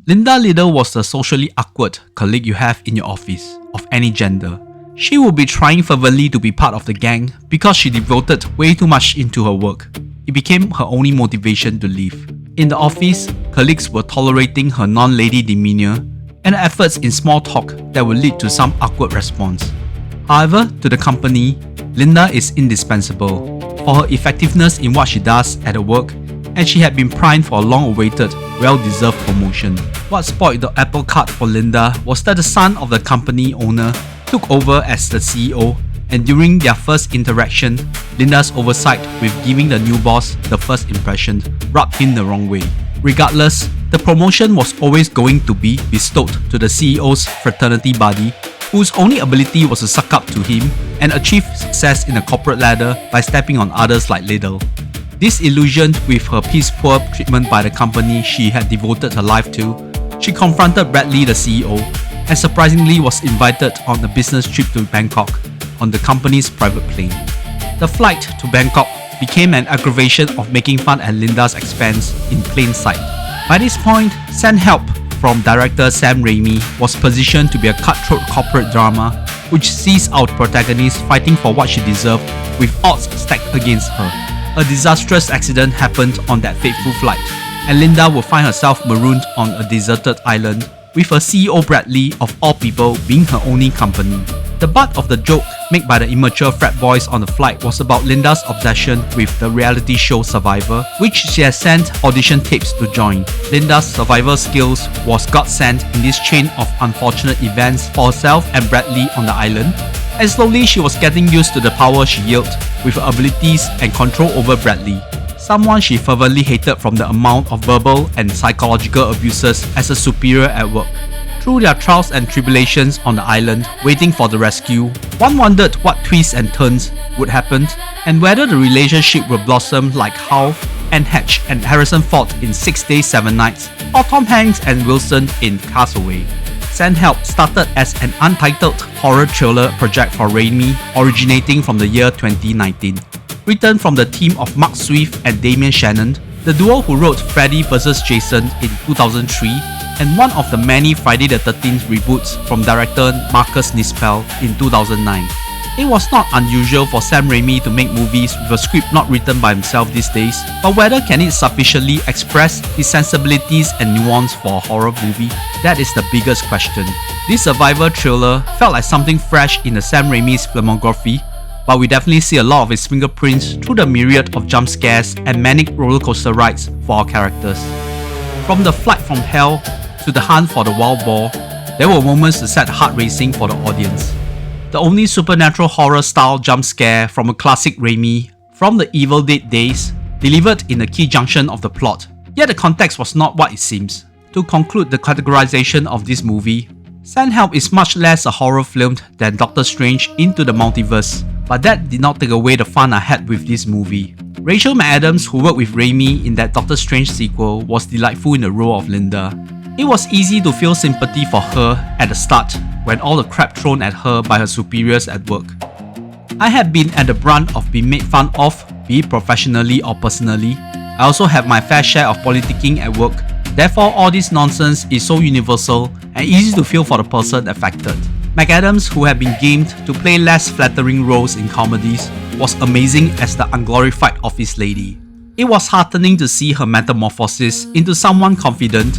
Linda Little was the socially awkward colleague you have in your office, of any gender. She would be trying fervently to be part of the gang because she devoted way too much into her work. It became her only motivation to leave. In the office, colleagues were tolerating her non-lady demeanor and efforts in small talk that would lead to some awkward response. However, to the company, Linda is indispensable for her effectiveness in what she does at her work, and she had been primed for a long-awaited, well-deserved promotion. What spoiled the apple cart for Linda was that the son of the company owner took over as the CEO, and during their first interaction, Linda's oversight with giving the new boss the first impression rubbed him the wrong way. Regardless, the promotion was always going to be bestowed to the CEO's fraternity buddy, whose only ability was to suck up to him and achieve success in the corporate ladder by stepping on others like Little. Disillusioned with her piss-poor treatment by the company she had devoted her life to, she confronted Bradley, the CEO, and surprisingly was invited on a business trip to Bangkok on the company's private plane. The flight to Bangkok became an aggravation of making fun at Linda's expense in plain sight. By this point, Send Help from director Sam Raimi was positioned to be a cutthroat corporate drama which sees our protagonist fighting for what she deserved with odds stacked against her. A disastrous accident happened on that fateful flight, and Linda will find herself marooned on a deserted island with her CEO Bradley, of all people, being her only company. The butt of the joke made by the immature frat boys on the flight was about Linda's obsession with the reality show Survivor, which she has sent audition tapes to join. Linda's survival skills was godsend in this chain of unfortunate events for herself and Bradley on the island, and slowly she was getting used to the power she wielded with her abilities and control over Bradley, someone she fervently hated from the amount of verbal and psychological abuses as a superior at work. Through their trials and tribulations on the island, waiting for the rescue, one wondered what twists and turns would happen and whether the relationship would blossom like how Anne Hatch and Harrison Ford in 6 Days, 7 Nights, or Tom Hanks and Wilson in Castaway. Send Help started as an untitled horror thriller project for Raimi, originating from the year 2019. Written from the team of Mark Swift and Damien Shannon, the duo who wrote Freddy vs. Jason in 2003 and one of the many Friday the 13th reboots from director Marcus Nispel in 2009. It was not unusual for Sam Raimi to make movies with a script not written by himself these days, but whether can it sufficiently express his sensibilities and nuance for a horror movie? That is the biggest question. This survivor thriller felt like something fresh in the Sam Raimi's filmography, but we definitely see a lot of his fingerprints through the myriad of jump scares and manic rollercoaster rides for our characters. From the flight from hell to the hunt for the wild boar, there were moments to set the heart racing for the audience. The only supernatural horror-style jump scare from a classic Raimi, from the Evil Dead days, delivered in a key junction of the plot, yet the context was not what it seems. To conclude the categorization of this movie, Send Help is much less a horror film than Doctor Strange Into the Multiverse, but that did not take away the fun I had with this movie. Rachel McAdams, who worked with Raimi in that Doctor Strange sequel, was delightful in the role of Linda. It was easy to feel sympathy for her at the start when all the crap thrown at her by her superiors at work. I had been at the brunt of being made fun of, be it professionally or personally. I also have my fair share of politicking at work, therefore all this nonsense is so universal and easy to feel for the person affected. McAdams, who had been gamed to play less flattering roles in comedies, was amazing as the unglorified office lady. It was heartening to see her metamorphosis into someone confident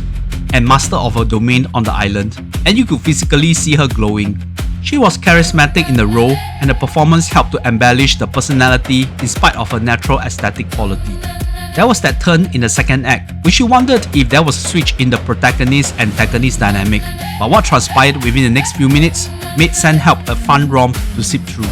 and master of her domain on the island, and you could physically see her glowing. She was charismatic in the role, and the performance helped to embellish the personality in spite of her natural aesthetic quality. There was that turn in the second act, which you wondered if there was a switch in the protagonist-antagonist dynamic, but what transpired within the next few minutes made Send Help a fun romp to sip through.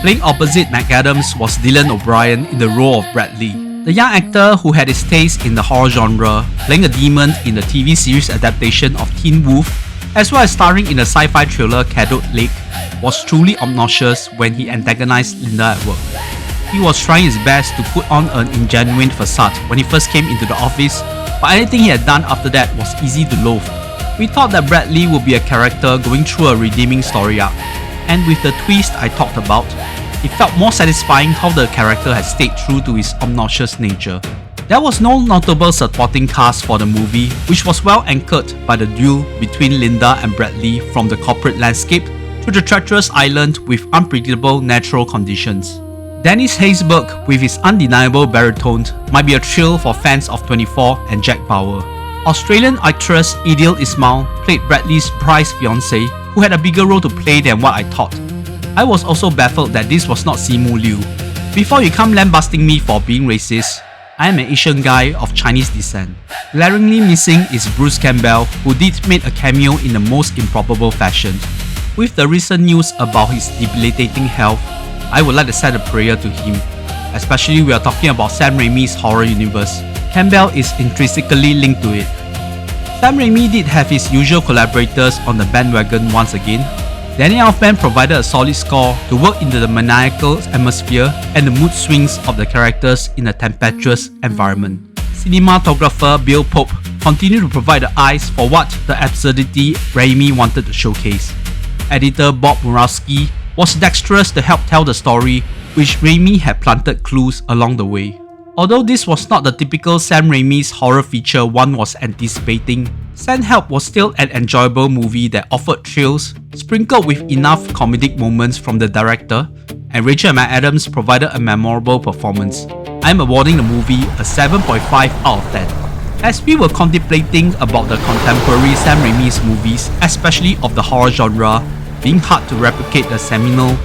Playing opposite McAdams was Dylan O'Brien in the role of Bradley. The young actor who had his taste in the horror genre, playing a demon in the TV series adaptation of Teen Wolf, as well as starring in the sci-fi thriller Caddo Lake, was truly obnoxious when he antagonized Linda at work. He was trying his best to put on an ingenuine facade when he first came into the office, but anything he had done after that was easy to loathe. We thought that Bradley would be a character going through a redeeming story arc, and with the twist I talked about, it felt more satisfying how the character had stayed true to his obnoxious nature. There was no notable supporting cast for the movie, which was well anchored by the duel between Linda and Bradley from the corporate landscape to the treacherous island with unpredictable natural conditions. Dennis Haysbert, with his undeniable baritone, might be a thrill for fans of 24 and Jack Bauer. Australian actress Idil Ismail played Bradley's prized fiancée, who had a bigger role to play than what I thought. I was also baffled that this was not Simu Liu. Before you come lambasting me for being racist, I am an Asian guy of Chinese descent. Glaringly missing is Bruce Campbell, who did make a cameo in the most improbable fashion. With the recent news about his debilitating health, I would like to send a prayer to him. Especially we are talking about Sam Raimi's horror universe. Campbell is intrinsically linked to it. Sam Raimi did have his usual collaborators on the bandwagon once again. Danny Elfman provided a solid score to work into the maniacal atmosphere and the mood swings of the characters in a tempestuous environment. Cinematographer Bill Pope continued to provide the eyes for what the absurdity Raimi wanted to showcase. Editor Bob Murawski was dexterous to help tell the story, which Raimi had planted clues along the way. Although this was not the typical Sam Raimi's horror feature one was anticipating, Send Help was still an enjoyable movie that offered thrills, sprinkled with enough comedic moments from the director, and Rachel McAdams provided a memorable performance. I am awarding the movie a 7.5 out of 10. As we were contemplating about the contemporary Sam Raimi's movies, especially of the horror genre, being hard to replicate the seminal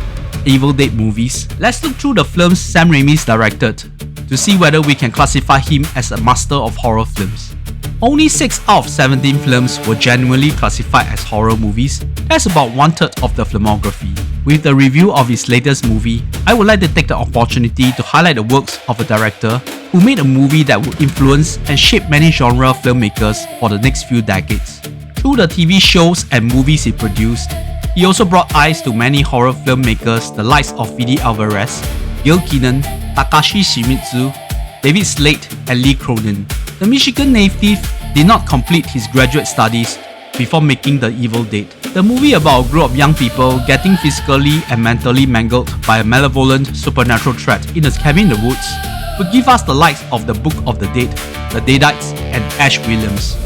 Evil Dead movies, let's look through the films Sam Raimi's directed to see whether we can classify him as a master of horror films. Only 6 out of 17 films were genuinely classified as horror movies. That's about 1/3 of the filmography. With the review of his latest movie, I would like to take the opportunity to highlight the works of a director who made a movie that would influence and shape many genre filmmakers for the next few decades. Through the TV shows and movies he produced, he also brought eyes to many horror filmmakers the likes of Fede Alvarez, Gil Kenan, Takashi Shimizu, David Slade, and Lee Cronin. The Michigan native did not complete his graduate studies before making The Evil Dead. The movie about a group of young people getting physically and mentally mangled by a malevolent supernatural threat in a cabin in the woods would give us the likes of The Book of the Dead, The Deadites, and Ash Williams.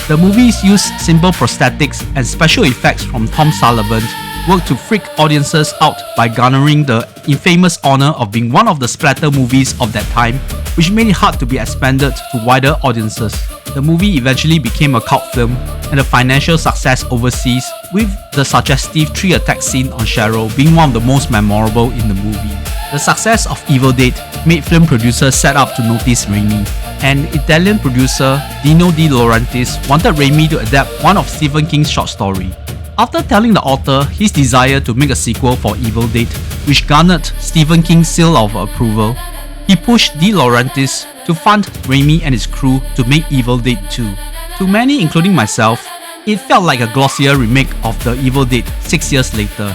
The movies used simple prosthetics and special effects from Tom Sullivan worked to freak audiences out by garnering the infamous honor of being one of the splatter movies of that time, which made it hard to be expanded to wider audiences. The movie eventually became a cult film and a financial success overseas, with the suggestive tree attack scene on Cheryl being one of the most memorable in the movie. The success of Evil Dead made film producers set up to notice Raimi, and Italian producer Dino De Laurentiis wanted Raimi to adapt one of Stephen King's short stories. After telling the author his desire to make a sequel for Evil Dead, which garnered Stephen King's seal of approval, he pushed De Laurentiis to fund Raimi and his crew to make Evil Dead 2. To many, including myself, it felt like a glossier remake of The Evil Dead 6 years later.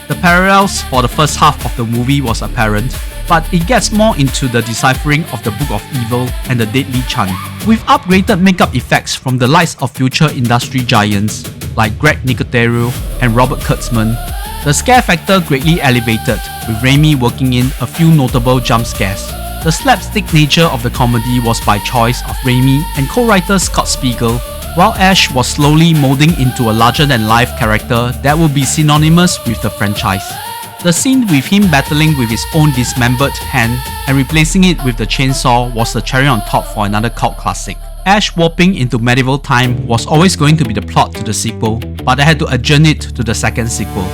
The parallels for the first half of the movie was apparent, but it gets more into the deciphering of the Book of Evil and the Deadly Chant. With upgraded makeup effects from the likes of future industry giants like Greg Nicotero and Robert Kurtzman, the scare factor greatly elevated, with Raimi working in a few notable jump scares. The slapstick nature of the comedy was by choice of Raimi and co-writer Scott Spiegel, while Ash was slowly molding into a larger-than-life character that would be synonymous with the franchise. The scene with him battling with his own dismembered hand and replacing it with the chainsaw was the cherry on top for another cult classic. Ash warping into medieval time was always going to be the plot to the sequel, but I had to adjourn it to the second sequel.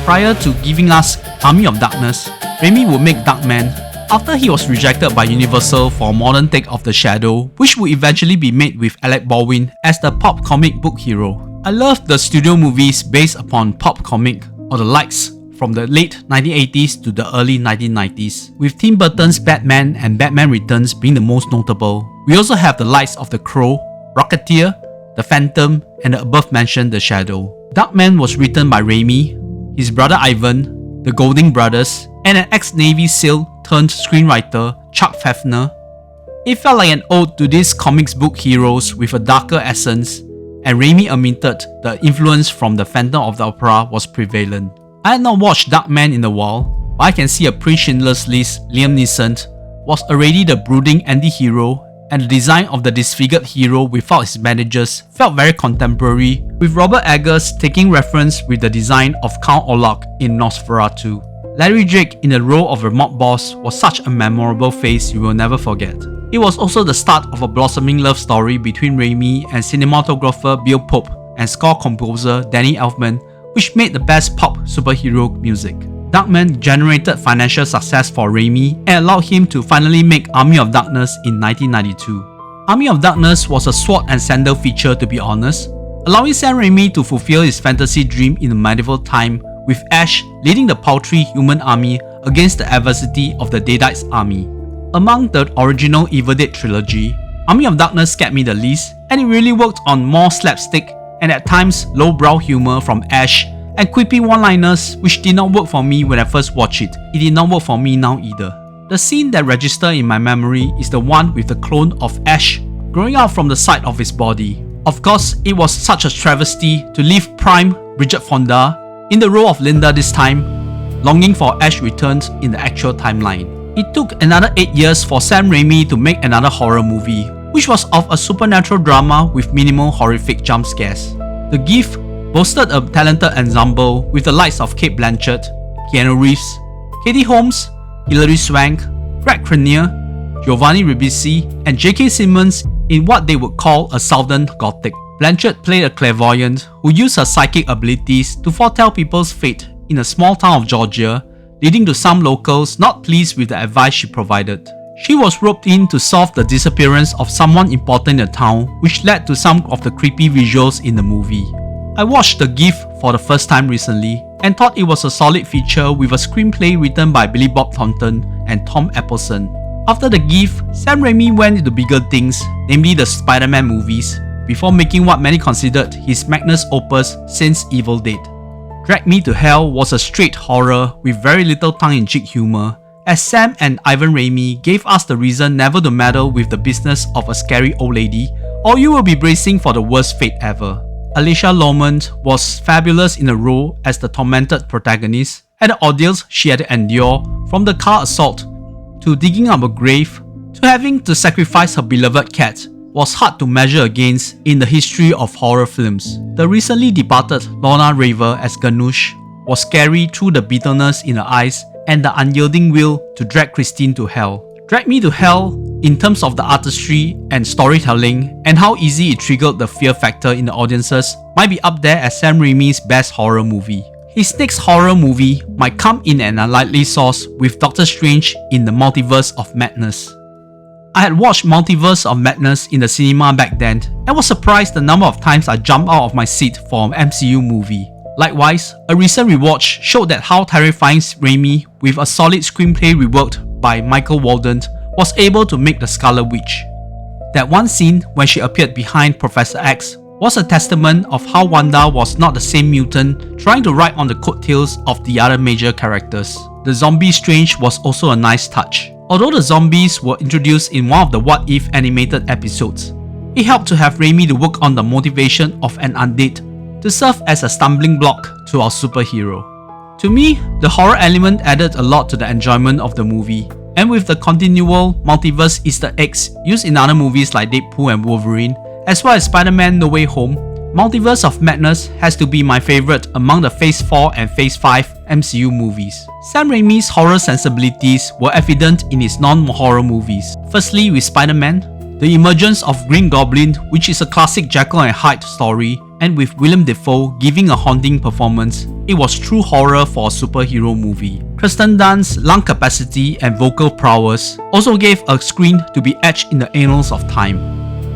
Prior to giving us Army of Darkness, Raimi would make Darkman after he was rejected by Universal for a modern take of The Shadow, which would eventually be made with Alec Baldwin as the pop comic book hero. I loved the studio movies based upon pop comic or the likes from the late 1980s to the early 1990s, with Tim Burton's Batman and Batman Returns being the most notable. We also have the likes of The Crow, Rocketeer, The Phantom, and the above-mentioned The Shadow. Darkman was written by Raimi, his brother Ivan, the Golding brothers, and an ex-Navy SEAL turned screenwriter, Chuck Pfefner. It felt like an ode to these comics book heroes with a darker essence, and Raimi admitted the influence from the Phantom of the Opera was prevalent. I had not watched Darkman in a while, but I can see a pre-Schindler's List Liam Neeson was already the brooding anti-hero and the design of the disfigured hero without his bandages felt very contemporary, with Robert Eggers taking reference with the design of Count Orlok in Nosferatu. Larry Drake in the role of a mob boss was such a memorable face you will never forget. It was also the start of a blossoming love story between Raimi and cinematographer Bill Pope and score composer Danny Elfman, which made the best pop superhero music. Darkman generated financial success for Raimi and allowed him to finally make Army of Darkness in 1992. Army of Darkness was a sword and sandal feature, to be honest, allowing Sam Raimi to fulfill his fantasy dream in a medieval time, with Ash leading the paltry human army against the adversity of the Deadites' army. Among the original Evil Dead trilogy, Army of Darkness scared me the least, and it really worked on more slapstick and at times lowbrow humor from Ash and quippy one-liners which did not work for me when I first watched it. It did not work for me now either. The scene that registered in my memory is the one with the clone of Ash growing out from the side of his body. Of course, it was such a travesty to leave prime Bridget Fonda in the role of Linda this time, longing for Ash returned in the actual timeline. It took another 8 years for Sam Raimi to make another horror movie, which was of a supernatural drama with minimal horrific jump scares. The Gift boasted a talented ensemble with the likes of Cate Blanchett, Keanu Reeves, Katie Holmes, Hilary Swank, Greg Kinnear, Giovanni Ribisi, and J.K. Simmons in what they would call a Southern Gothic. Blanchett played a clairvoyant who used her psychic abilities to foretell people's fate in a small town of Georgia, leading to some locals not pleased with the advice she provided. She was roped in to solve the disappearance of someone important in the town, which led to some of the creepy visuals in the movie. I watched The Gift for the first time recently and thought it was a solid feature with a screenplay written by Billy Bob Thornton and Tom Appleson. After The Gift, Sam Raimi went into bigger things, namely the Spider-Man movies, before making what many considered his magnus opus since Evil Dead. Drag Me to Hell was a straight horror with very little tongue-in-cheek humor, as Sam and Ivan Raimi gave us the reason never to meddle with the business of a scary old lady, or you will be bracing for the worst fate ever. Alicia Lomond was fabulous in the role as the tormented protagonist, and the ordeals she had to endure, from the car assault to digging up a grave to having to sacrifice her beloved cat, was hard to measure against in the history of horror films. The recently departed Lorna Raver as Ganush was scary through the bitterness in her eyes and the unyielding will to drag Christine to hell. Drag Me to Hell, in terms of the artistry and storytelling and how easy it triggered the fear factor in the audiences, might be up there as Sam Raimi's best horror movie. His next horror movie might come in an unlikely source with Doctor Strange in the Multiverse of Madness. I had watched Multiverse of Madness in the cinema back then and was surprised the number of times I jumped out of my seat for an MCU movie. Likewise, a recent rewatch showed that how terrifying Raimi, with a solid screenplay reworked by Michael Walden, was able to make the Scarlet Witch. That one scene when she appeared behind Professor X was a testament of how Wanda was not the same mutant trying to ride on the coattails of the other major characters. The zombie Strange was also a nice touch. Although the zombies were introduced in one of the What If animated episodes, it helped to have Raimi to work on the motivation of an undead to serve as a stumbling block to our superhero. To me, the horror element added a lot to the enjoyment of the movie, and with the continual multiverse Easter eggs used in other movies like Deadpool and Wolverine, as well as Spider-Man No Way Home, Multiverse of Madness has to be my favourite among the Phase 4 and Phase 5 MCU movies. Sam Raimi's horror sensibilities were evident in his non-horror movies. Firstly, with Spider-Man, the emergence of Green Goblin, which is a classic Jekyll and Hyde story, and with Willem Dafoe giving a haunting performance, it was true horror for a superhero movie. Kirsten Dunst's lung capacity and vocal prowess also gave a screen to be etched in the annals of time.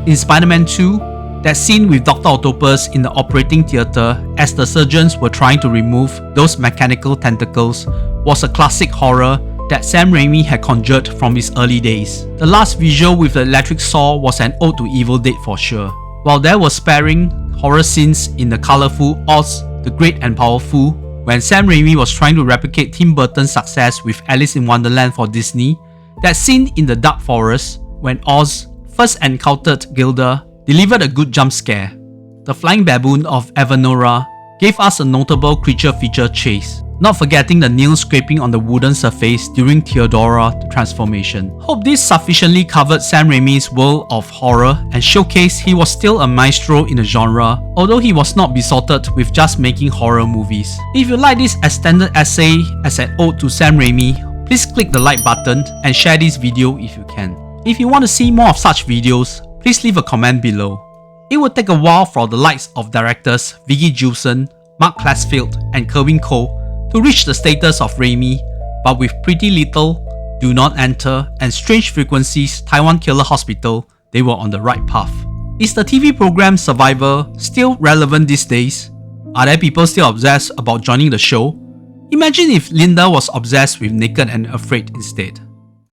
In Spider-Man 2, that scene with Dr. Octopus in the operating theatre as the surgeons were trying to remove those mechanical tentacles was a classic horror that Sam Raimi had conjured from his early days. The last visual with the electric saw was an ode to Evil Dead for sure. While there were sparing horror scenes in the colourful Oz the Great and Powerful, when Sam Raimi was trying to replicate Tim Burton's success with Alice in Wonderland for Disney, that scene in the Dark Forest when Oz first encountered Gilda delivered a good jump scare. The flying baboon of Avenora gave us a notable creature feature chase. not forgetting the nail scraping on the wooden surface during Theodora transformation. Hope this sufficiently covered Sam Raimi's world of horror and showcased he was still a maestro in the genre, although he was not besotted with just making horror movies. If you like this extended essay as an ode to Sam Raimi, please click the like button and share this video if you can. If you want to see more of such videos, please leave a comment below. It would take a while for the likes of directors Viggy Gilson, Mark Classfield, and Kerwin Cole to reach the status of Raimi, but with Pretty Little, Do Not Enter, and Strange Frequencies Taiwan Killer Hospital, they were on the right path. Is the TV program Survivor still relevant these days? Are there people still obsessed about joining the show? Imagine if Linda was obsessed with Naked and Afraid instead.